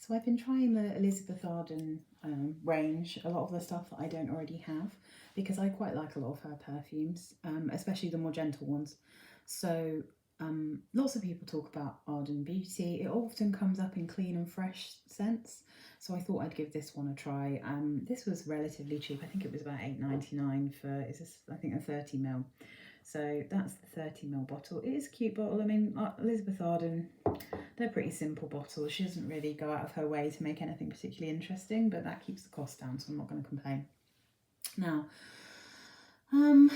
So I've been trying the Elizabeth Arden range, a lot of the stuff that I don't already have, because I quite like a lot of her perfumes, especially the more gentle ones. So lots of people talk about Arden Beauty. It often comes up in clean and fresh scents. So I thought I'd give this one a try. This was relatively cheap. I think it was about £8.99 for, is this, I think, a 30ml. So that's the 30ml bottle. It is a cute bottle. I mean, Elizabeth Arden, they're pretty simple bottles. She doesn't really go out of her way to make anything particularly interesting, but that keeps the cost down, so I'm not going to complain. Now, I'm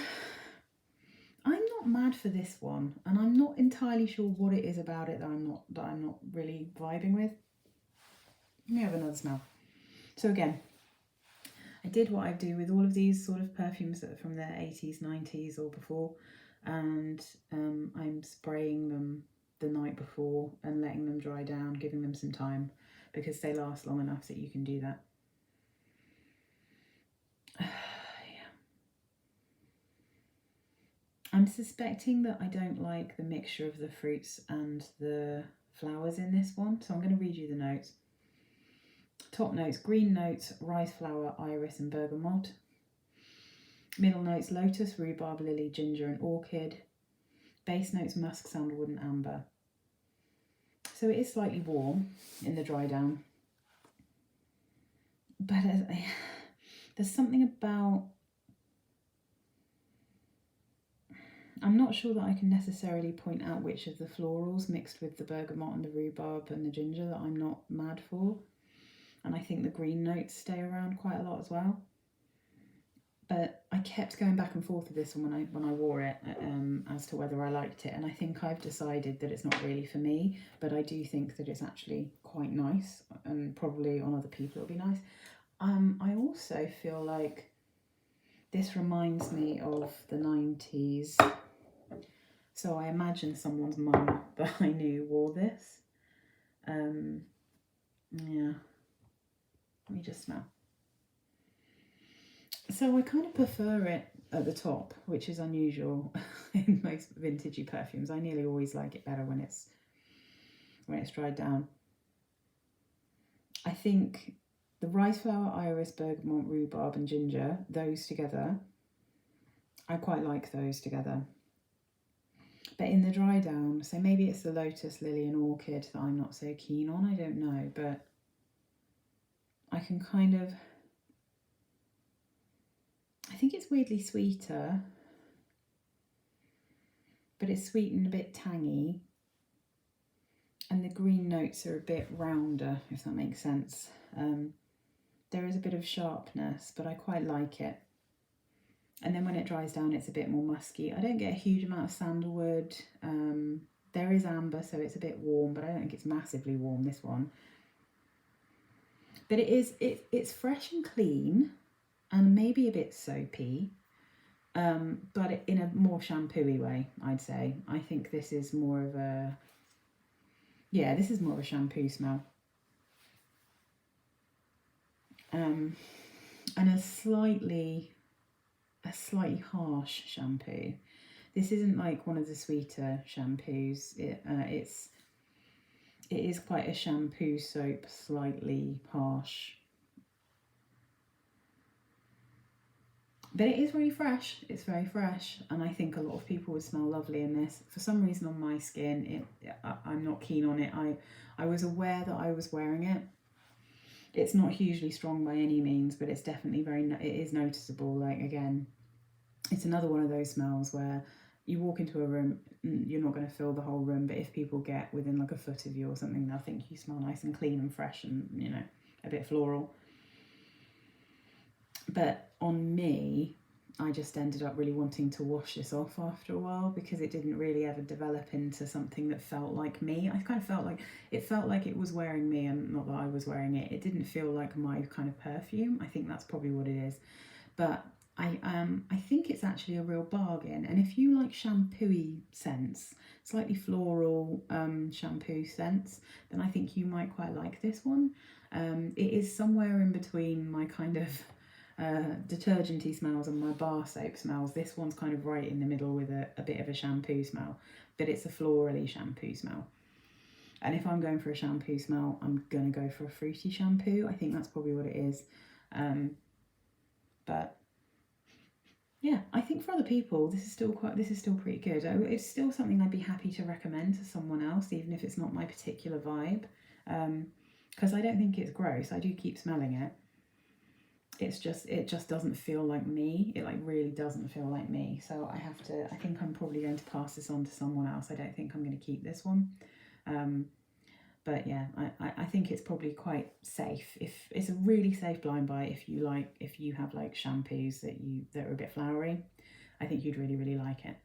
not mad for this one, and I'm not entirely sure what it is about it that I'm not really vibing with. Let me have another smell. So again, I did what I do with all of these sort of perfumes that are from the 80s, 90s or before, and I'm spraying them the night before and letting them dry down, giving them some time, because they last long enough that you can do that. Yeah. I'm suspecting that I don't like the mixture of the fruits and the flowers in this one, so I'm going to read you the notes. Top notes: green notes, rice flower, iris and bergamot. Middle notes: lotus, rhubarb, lily, ginger and orchid. Base notes: musk, sandalwood and amber. So it is slightly warm in the dry down, but there's something about, I'm not sure that I can necessarily point out which of the florals mixed with the bergamot and the rhubarb and the ginger that I'm not mad for. And I think the green notes stay around quite a lot as well. But I kept going back and forth with this one when I wore it as to whether I liked it. And I think I've decided that it's not really for me, but I do think that it's actually quite nice, and probably on other people it'll be nice. I also feel like this reminds me of the 90s. So I imagine someone's mum that I knew wore this. Yeah. Let me just smell. So I kind of prefer it at the top, which is unusual in most vintagey perfumes. I nearly always like it better when it's dried down. I think the rice flower, iris, bergamot, rhubarb and ginger, those together, I quite like those together. But in the dry down, so maybe it's the lotus, lily and orchid that I'm not so keen on, I don't know, but I can kind of, I think it's weirdly sweeter, but it's sweet and a bit tangy. And the green notes are a bit rounder, if that makes sense. There is a bit of sharpness, but I quite like it. And then when it dries down, it's a bit more musky. I don't get a huge amount of sandalwood. There is amber, so it's a bit warm, but I don't think it's massively warm, this one. But it's fresh and clean, and maybe a bit soapy, but in a more shampoo-y way, I'd say. I think this is more of a, yeah, this is more of a shampoo smell. And a slightly harsh shampoo. This isn't like one of the sweeter shampoos. It is quite a shampoo soap, slightly harsh. But it is really fresh. It's very fresh, and I think a lot of people would smell lovely in this. For some reason on my skin, I'm not keen on it. I was aware that I was wearing it. It's not hugely strong by any means, but it's definitely it is noticeable. Like, again, it's another one of those smells where you walk into a room, you're not going to fill the whole room, but if people get within like a foot of you or something, they'll think you smell nice and clean and fresh and, you know, a bit floral. But on me, I just ended up really wanting to wash this off after a while, because it didn't really ever develop into something that felt like me. I kind of felt like it was wearing me, and not that I was wearing it. It didn't feel like my kind of perfume. I think that's probably what it is. But I think it's actually a real bargain. And if you like shampoo-y scents, slightly floral shampoo scents, then I think you might quite like this one. It is somewhere in between my kind of detergenty smells and my bar soap smells. This one's kind of right in the middle with a bit of a shampoo smell, but it's a florally shampoo smell. And if I'm going for a shampoo smell, I'm going to go for a fruity shampoo. I think that's probably what it is. But yeah, I think for other people, this is still pretty good. It's still something I'd be happy to recommend to someone else, even if it's not my particular vibe. Because I don't think it's gross. I do keep smelling it. It just doesn't feel like me. It like really doesn't feel like me. So I think I'm probably going to pass this on to someone else. I don't think I'm going to keep this one. But yeah, I think it's probably quite safe. If it's a really safe blind buy, if you have like shampoos that are a bit flowery, I think you'd really, really like it.